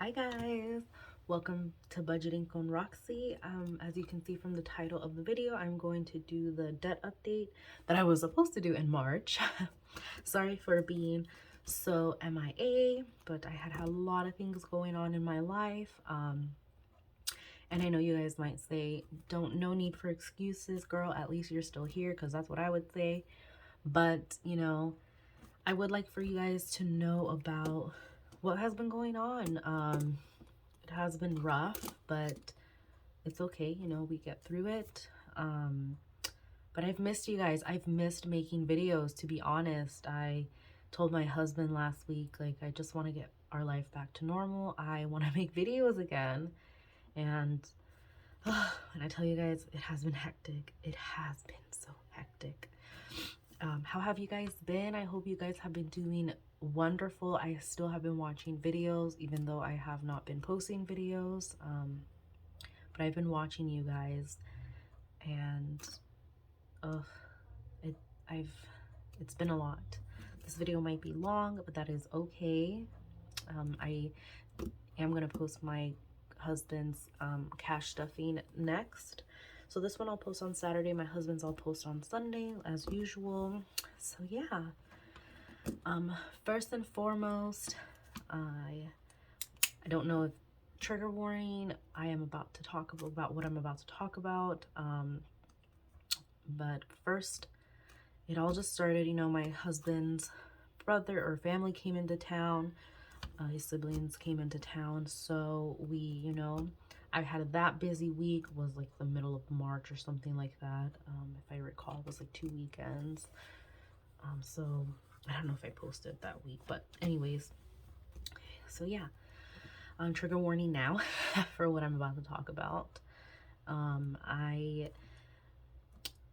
Hi guys, welcome to Budgeting Con Roxy. As you can see from the title of the video, I'm going to do the debt update that I was supposed to do in March. Sorry for being so MIA, but I had a lot of things going on in my life. And I know you guys might say, no need for excuses, girl, at least you're still here, because that's what I would say. But, I would like for you guys to know about what has been going on. It has been rough, but it's okay. We get through it. But I've missed you guys. I've missed making videos, to be honest. I told my husband last week, like, I just want to get our life back to normal. I want to make videos again. And when I tell you guys, it has been hectic. It has been so hectic. How have you guys been? I hope you guys have been doing wonderful. I still have been watching videos, even though I have not been posting videos. But I've been watching you guys, and it it's been a lot. This video might be long, but that is okay. I am gonna post my husband's cash stuffing next. So this one I'll post on Saturday. My husband's I'll post on Sunday as usual. So yeah. First and foremost, I don't know if trigger warning. I am about to talk about what I'm about to talk about. But first, it all just started, my husband's brother or family came into town. His siblings came into town. So we, I had that busy week, was like the middle of March or something like that. If I recall, it was like 2 weekends. So I don't know if I posted that week, but anyways, so yeah. Trigger warning now for what I'm about to talk about.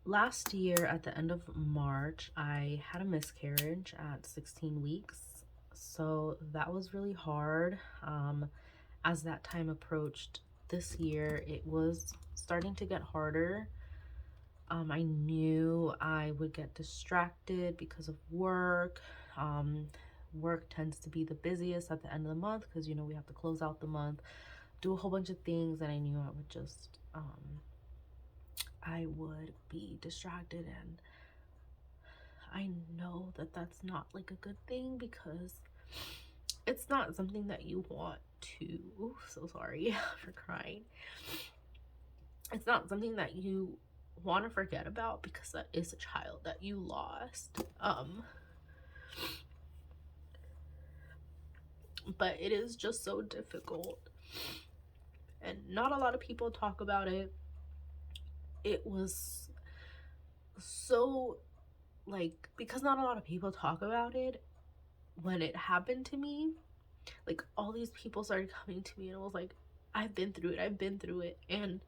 Last year at the end of March, I had a miscarriage at 16 weeks. So that was really hard. As that time approached this year, it was starting to get harder. I knew I would get distracted because of work. Work tends to be the busiest at the end of the month because, we have to close out the month, do a whole bunch of things, and I knew I would just, I would be distracted, and I know that that's not like a good thing because it's not something that you want to, so sorry for crying. It's not something that you want to forget about because that is a child that you lost. But it is just so difficult, and not a lot of people talk about it. It was so, like, because not a lot of people talk about it, when it happened to me, like, all these people started coming to me and it was like, I've been through it, and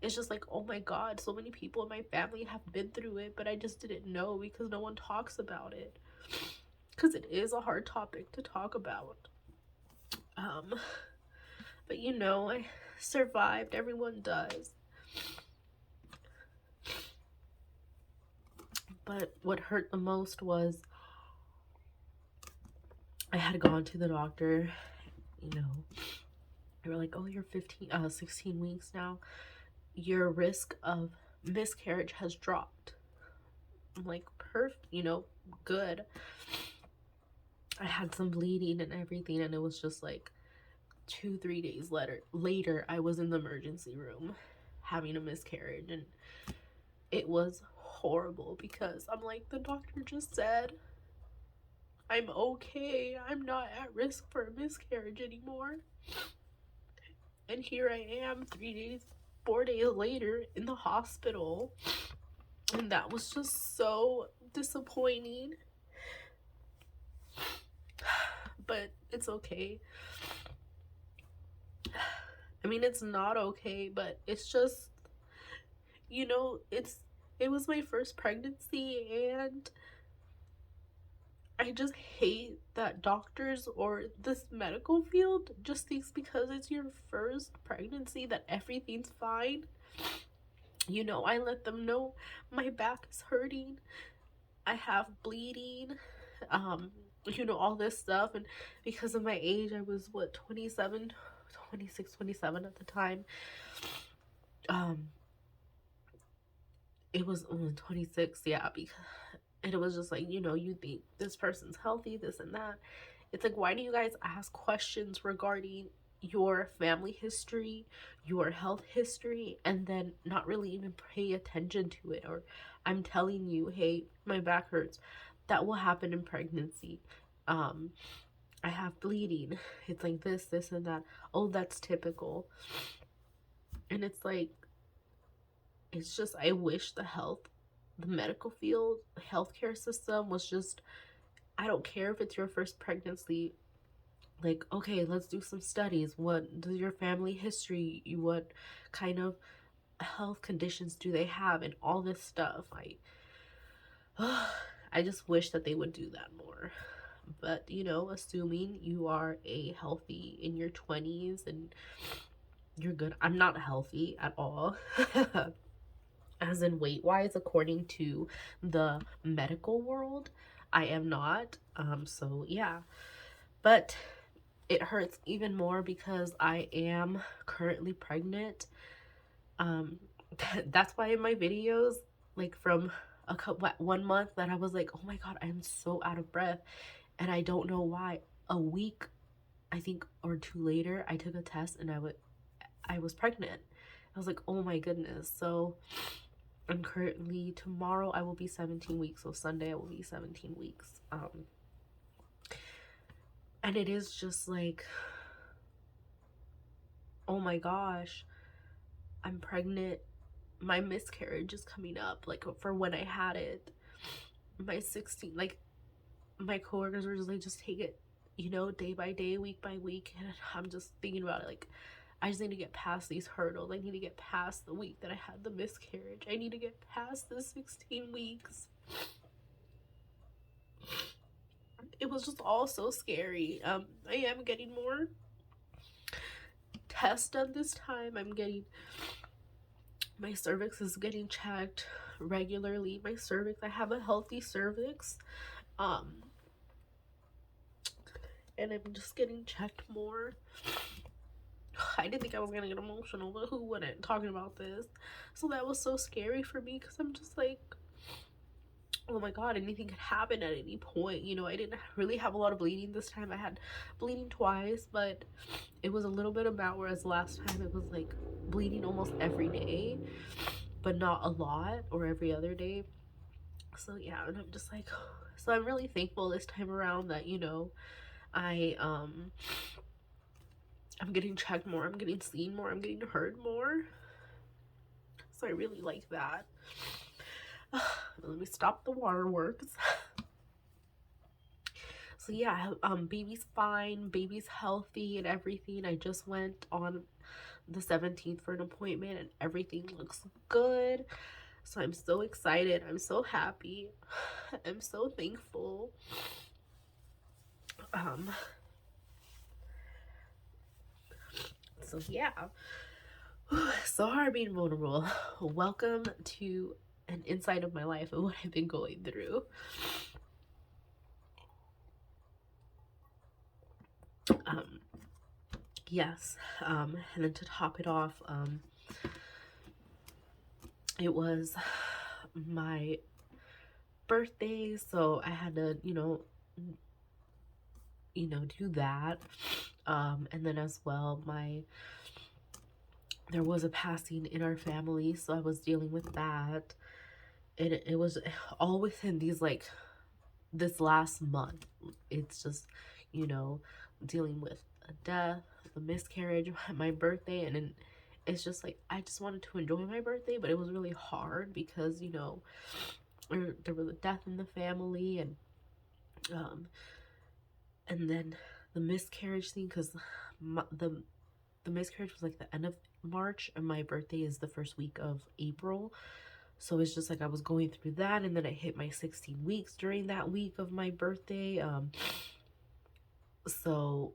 it's just like, oh my god, so many people in my family have been through it, but I just didn't know because no one talks about it, because it is a hard topic to talk about. But I survived. Everyone does. But what hurt the most was I had gone to the doctor. They were like, oh, you're 16 weeks now. Your risk of miscarriage has dropped. I'm like, perfect, good. I had some bleeding and everything, and it was just like 2-3 days later I was in the emergency room having a miscarriage, and it was horrible because I'm like, the doctor just said I'm okay, I'm not at risk for a miscarriage anymore, and here I am 4 days later in the hospital. And that was just so disappointing. But it's okay. I mean, it's not okay, but it's just, it was my first pregnancy, and I just hate that doctors or this medical field just thinks because it's your first pregnancy that everything's fine. I let them know my back is hurting, I have bleeding, you know, all this stuff. And because of my age, I was what, 27, 26, 27 at the time. It was 26, yeah, because, and it was just like, you know, you think this person's healthy, this and that. It's like, why do you guys ask questions regarding your family history, your health history, and then not really even pay attention to it? Or I'm telling you, hey, my back hurts. That will happen in pregnancy. I have bleeding. It's like this, and that. Oh, that's typical. And it's like, it's just, I wish the medical field, the healthcare system was just, I don't care if it's your first pregnancy, like, okay, let's do some studies. What does your family history, what kind of health conditions do they have, and all this stuff. I just wish that they would do that more. But, you know, assuming you are a healthy in your 20s and you're good. I'm not healthy at all. As in weight wise, according to the medical world, I am not. So yeah. But it hurts even more because I am currently pregnant. That's why in my videos, like from a couple 1 month, that I was like, oh my god, I'm so out of breath, and I don't know why. A week, I think, or two later, I took a test and I was pregnant. I was like, oh my goodness. So I'm currently, tomorrow I will be 17 weeks, so Sunday I will be 17 weeks. And it is just like, oh my gosh, I'm pregnant. My miscarriage is coming up, like, for when I had it. My 16, like, my coworkers were just like, just take it, you know, day by day, week by week. And I'm just thinking about it, like, I just need to get past these hurdles. I need to get past the week that I had the miscarriage. I need to get past the 16 weeks. It was just all so scary. I am getting more tests done this time. My cervix is getting checked regularly. My cervix, I have a healthy cervix. And I'm just getting checked more. I didn't think I was gonna get emotional, but who wouldn't, talking about this? So that was so scary for me, because I'm just like, oh my god, anything could happen at any point. You know, I didn't really have a lot of bleeding this time. I had bleeding twice, but it was a little bit about, whereas last time it was like bleeding almost every day, but not a lot, or every other day. So yeah, and I'm just like, so I'm really thankful this time around that, you know, I'm getting checked more, I'm getting seen more, I'm getting heard more. So I really like that. Let me stop the waterworks. So yeah, baby's fine, baby's healthy and everything. I just went on the 17th for an appointment and everything looks good. So I'm so excited, I'm so happy, I'm so thankful. So yeah, so hard being vulnerable. Welcome to an insight of my life and what I've been going through. Yes, and then to top it off, it was my birthday, so I had to, you know, do that. And then as well, there was a passing in our family, so I was dealing with that. And it was all within these, like, this last month. It's just, you know, dealing with a death, the miscarriage, my birthday, and then it's just like, I just wanted to enjoy my birthday, but it was really hard because, you know, there was a death in the family, and then the miscarriage thing, because the miscarriage was like the end of March, and my birthday is the first week of April. So it's just like I was going through that, and then I hit my 16 weeks during that week of my birthday. So,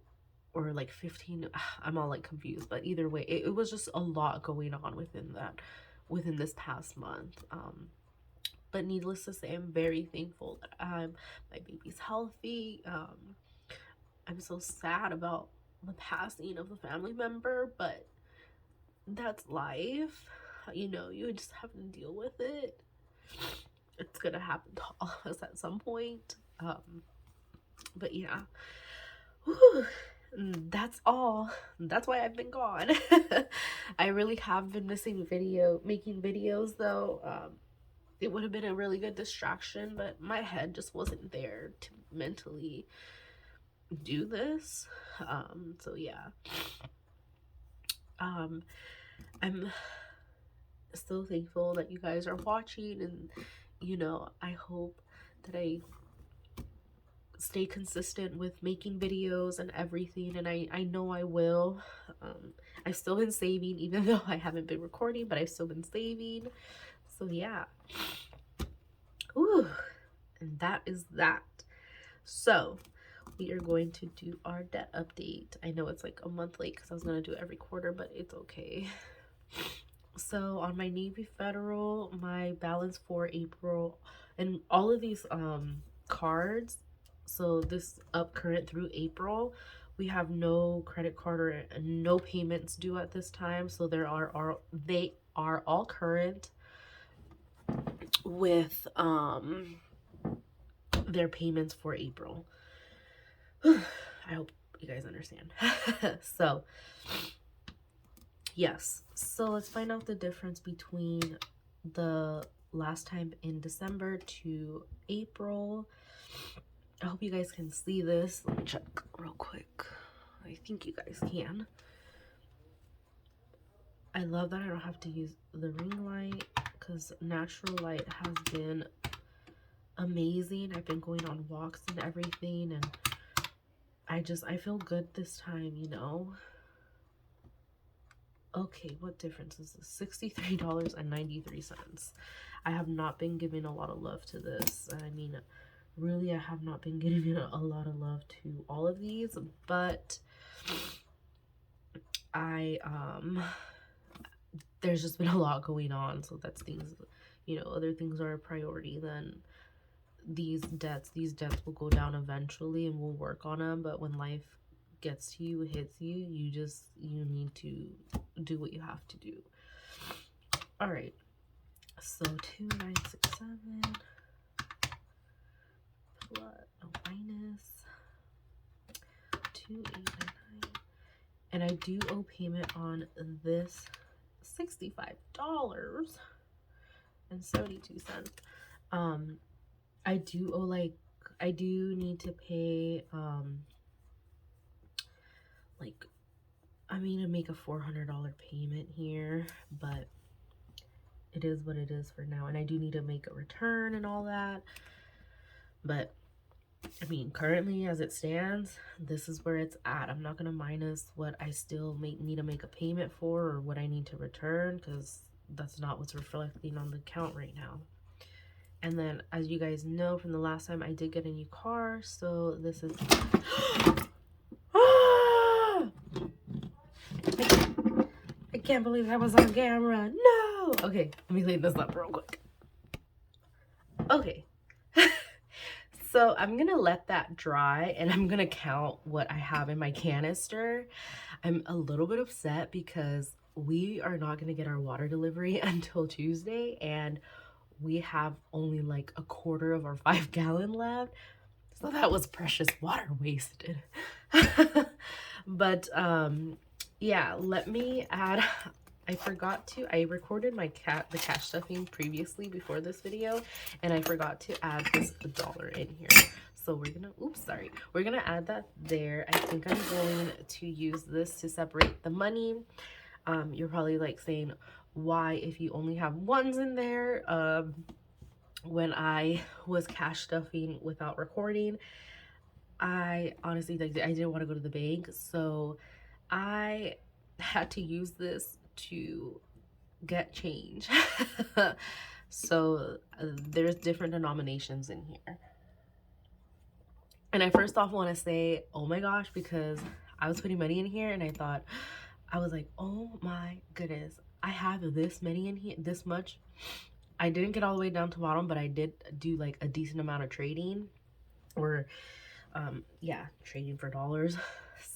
or like 15, I'm all like confused, but either way, it was just a lot going on within this past month. But needless to say, I'm very thankful that my baby's healthy. I'm so sad about the passing of a family member, but that's life. You know, you just have to deal with it. It's gonna happen to all of us at some point. But yeah. Whew. That's all. That's why I've been gone. I really have been missing making videos though. It would have been a really good distraction, but my head just wasn't there to mentally do this. So yeah. I'm so thankful that you guys are watching, and you know, I hope that I stay consistent with making videos and everything, and I know I will. I've still been saving, even though I haven't been recording, but I've still been saving. So yeah. Ooh, and that is that. So we are going to do our debt update. I know it's like a month late because I was going to do it every quarter, but it's okay. So on my Navy Federal, my balance for April, and all of these cards, so this up current through April, we have no credit card or no payments due at this time. So they are all current with their payments for April. I hope you guys understand. So yes, so let's find out the difference between the last time in December to April. I hope you guys can see this. Let me check real quick. I think you guys can. I love that I don't have to use the ring light because natural light has been amazing. I've been going on walks and everything, and I feel good this time, you know. Okay, what difference is this? $63.93. I have not been giving a lot of love to this. I mean, really, I have not been giving a lot of love to all of these, but there's just been a lot going on, so that's things, you know, other things are a priority than these debts. These debts will go down eventually, and we'll work on them, but when life gets to you, hits you, you need to do what you have to do. All right, so 2967 plus minus 2899, and I do owe payment on this $65.72. I do owe, like, I do need to pay like, I mean, to make a $400 payment here, but it is what it is for now. And I do need to make a return and all that, but I mean, currently as it stands, this is where it's at. I'm not gonna minus what I still need to make a payment for, or what I need to return, because that's not what's reflecting on the account right now. And then, as you guys know from the last time, I did get a new car, so this is I can't believe that was on camera. No. Okay, let me clean this up real quick. Okay. So I'm gonna let that dry, and I'm gonna count what I have in my canister. I'm a little bit upset because we are not gonna get our water delivery until Tuesday, and we have only like a quarter of our 5-gallon left. So that was precious water wasted. But yeah, let me add, I recorded the cash stuffing previously before this video, and I forgot to add this $1 in here. So we're gonna add that there. I think I'm going to use this to separate the money. You're probably like saying, why, if you only have ones in there? When I was cash stuffing without recording, I honestly, like, I didn't want to go to the bank, so I had to use this to get change. So there's different denominations in here. And I first off want to say, oh my gosh, because I was putting money in here, and I was like, oh my goodness, I have this many in here, this much. I didn't get all the way down to bottom, but I did do like a decent amount of trading, or yeah, trading for dollars.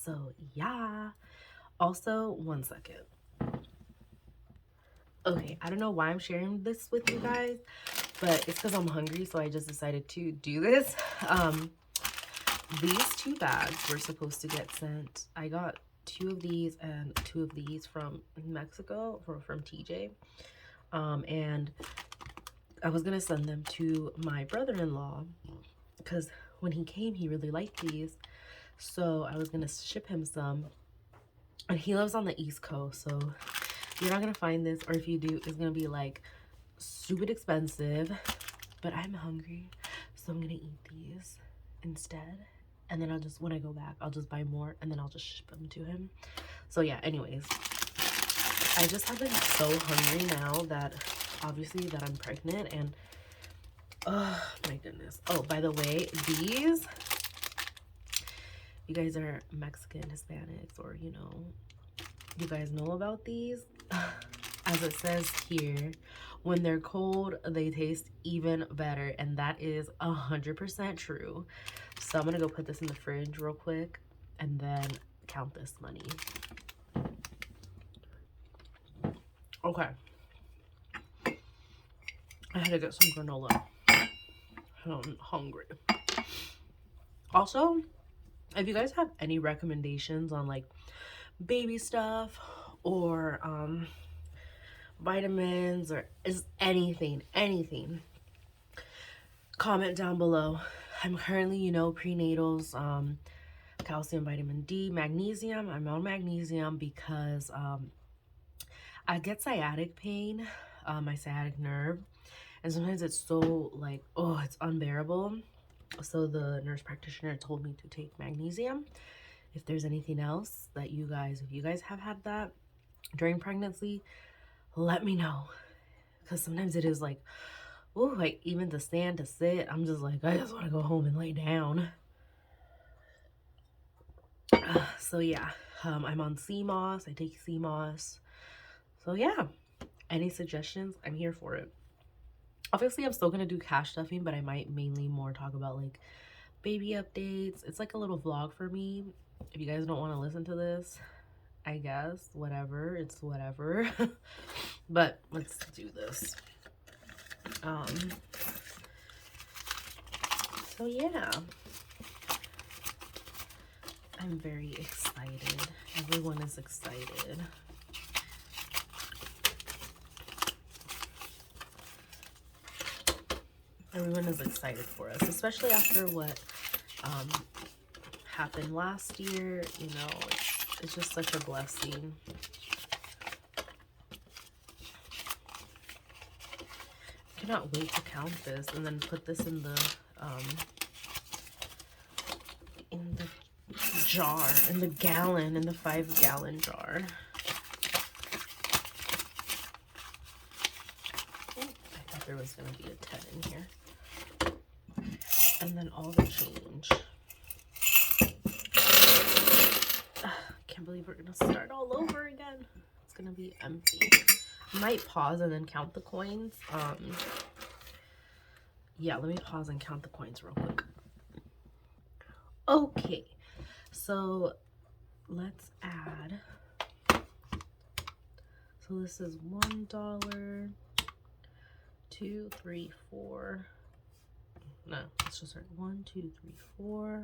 So yeah. Also, one second. Okay, I don't know why I'm sharing this with you guys, but it's because I'm hungry, so I just decided to do this. These 2 bags were supposed to get sent. I got 2 of these and 2 of these from Mexico, from TJ. And I was gonna send them to my brother-in-law because when he came, he really liked these. So I was gonna ship him some. And he lives on the East Coast, so you're not gonna find this, or if you do, it's gonna be like stupid expensive. But I'm hungry, so I'm gonna eat these instead. And then I'll just, when I go back, I'll just buy more and then I'll just ship them to him. So yeah, anyways, I just have been so hungry now that obviously that I'm pregnant, and oh my goodness. Oh, by the way, these, you guys are Mexican, Hispanics, or you know, you guys know about these. As it says here, when they're cold, they taste even better, and that is 100% true. So I'm gonna go put this in the fridge real quick and then count this money. Okay. I had to get some granola. I'm hungry. Also, if you guys have any recommendations on like baby stuff or vitamins or is anything, comment down below. I'm currently, you know, prenatals, calcium, vitamin D, magnesium. I'm on magnesium because I get sciatic pain, my sciatic nerve, and sometimes it's so like, oh, it's unbearable. So the nurse practitioner told me to take magnesium. If there's anything else that you guys, if you guys have had that during pregnancy, let me know, because sometimes it is like, oh, like even to stand, to sit, I'm just like, I just want to go home and lay down. So yeah, I'm on CMOS. I take CMOS. So yeah, any suggestions, I'm here for it. Obviously, I'm still gonna do cash stuffing, but I might mainly more talk about like baby updates. It's like a little vlog for me. If you guys don't want to listen to this, I guess whatever, it's whatever. But let's do this. So yeah, I'm very excited. Everyone is excited. Everyone is excited for us, especially after what happened last year. You know, it's just such a blessing. I cannot wait to count this and then put this in the jar, in the gallon, in the 5-gallon jar. Oh, I thought there was going to be a 10 in here. And then all the change. Can't believe we're going to start all over again. It's going to be empty. I might pause and then count the coins. Yeah, let me pause and count the coins real quick. Okay, so let's add. So this is $1, 2, 3, 4. No, let's just start 1, 2, 3, 4.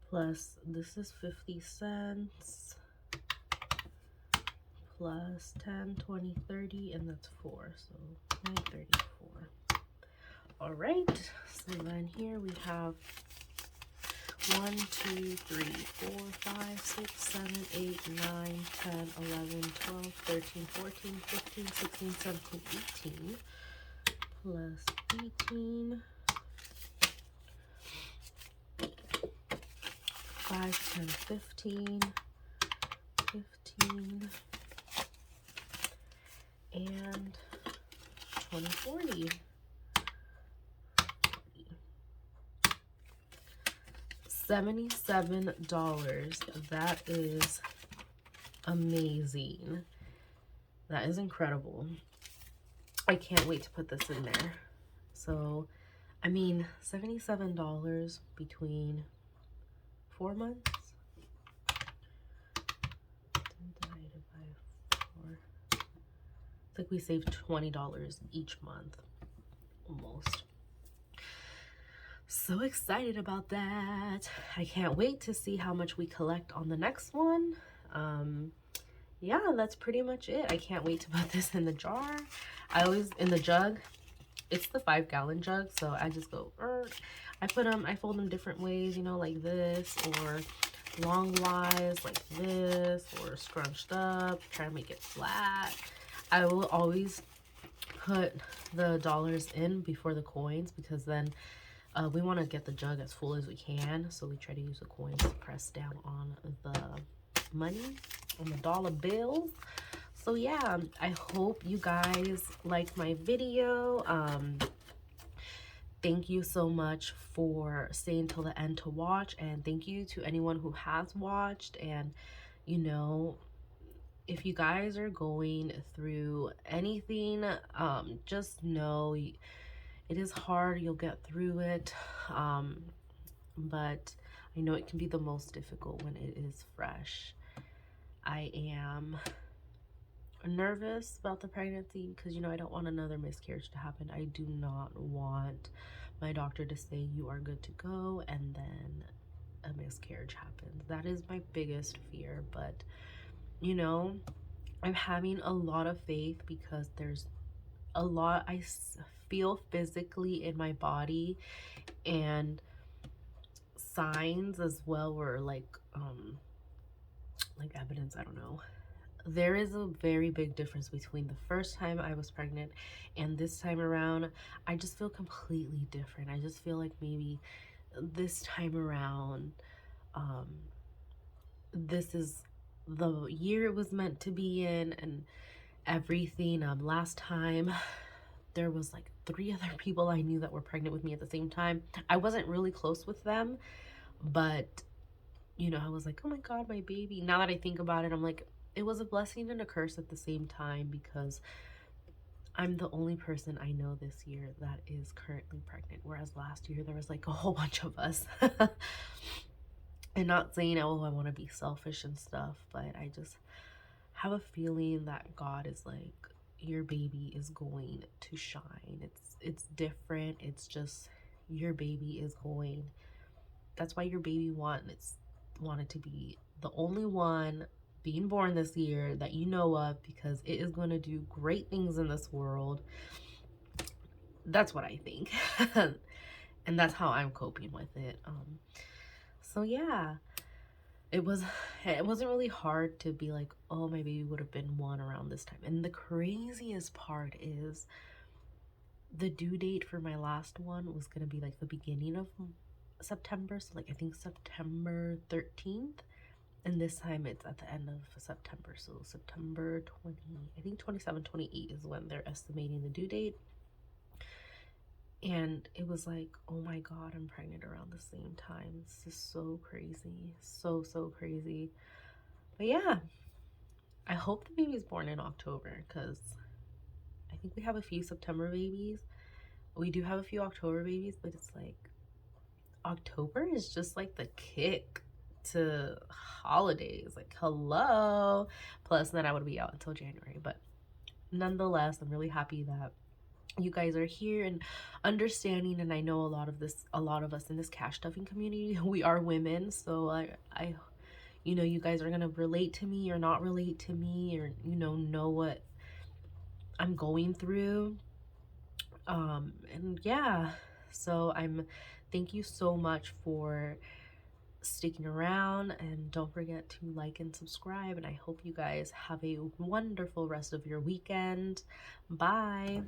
Plus this is 50 cents. Plus 10, 20, 30, and that's 4. So 934. All right. So then here we have 1, 2, 3, 4, 5, 6, 7, 8, 9, 10, 11, 12, 13, 14, 15, 16, 17, 18. Plus 18. 5, 10, 15. 15. And 20, 40. $77. That is amazing. That is incredible. I can't wait to put this in there. So, I mean, $77 between 4 months. Divided by 4. It's like we saved $20 each month, almost. So excited about that. I can't wait to see how much we collect on the next one. Yeah, that's pretty much it. I can't wait to put this in the jar. In the jug. It's the 5-gallon jug, so I just go, I fold them different ways, you know, like this, or long-wise, like this, or scrunched up, try to make it flat. I will always put the dollars in before the coins, because then we want to get the jug as full as we can, so we try to use the coins to press down on the money, on the dollar bills. So yeah, I hope you guys liked my video. Thank you so much for staying till the end to watch, and thank you to anyone who has watched. And you know, if you guys are going through anything, just know it is hard. You'll get through it, but I know it can be the most difficult when it is fresh. I am nervous about the pregnancy because, you know, I don't want another miscarriage to happen. I do not want my doctor to say you are good to go and then a miscarriage happens. That is my biggest fear. But, you know, I'm having a lot of faith because there's a lot I feel physically in my body, and signs as well, were like evidence, I don't know. There is a very big difference between the first time I was pregnant and this time around. I just feel completely different. I just feel like maybe this time around, this is the year it was meant to be in and everything. Last time there was like 3 other people I knew that were pregnant with me at the same time. I wasn't really close with them, but you know, I was like, oh my God, my baby. Now that I think about it, I'm like, it was a blessing and a curse at the same time, because I'm the only person I know this year that is currently pregnant, whereas last year there was like a whole bunch of us. And not saying, oh, I want to be selfish and stuff, but I just have a feeling that God is like, your baby is going to shine. It's different. It's just, your baby is going. That's why your baby wanted to be the only one being born this year that you know of, because it is going to do great things in this world. That's what I think. And that's how I'm coping with it. So yeah, it wasn't really hard to be like, oh, my baby would have been 1 around this time. And the craziest part is the due date for my last one was going to be like the beginning of September, so like I think September 13th, and this time it's at the end of September, so September 20, I think 27, 28 is when they're estimating the due date. And it was like, oh my God, I'm pregnant around the same time. This is so crazy, so crazy. But yeah, I hope the baby's born in October, because I think we have a few September babies, we do have a few October babies, but it's like October is just like the kick to holidays, like hello. Plus then I would be out until January. But nonetheless, I'm really happy that you guys are here and understanding. And I know a lot of us in this cash stuffing community, we are women, so I you know, you guys are gonna relate to me or not relate to me, or you know what I'm going through. And yeah, so thank you so much for sticking around, and don't forget to like and subscribe, and I hope you guys have a wonderful rest of your weekend. Bye.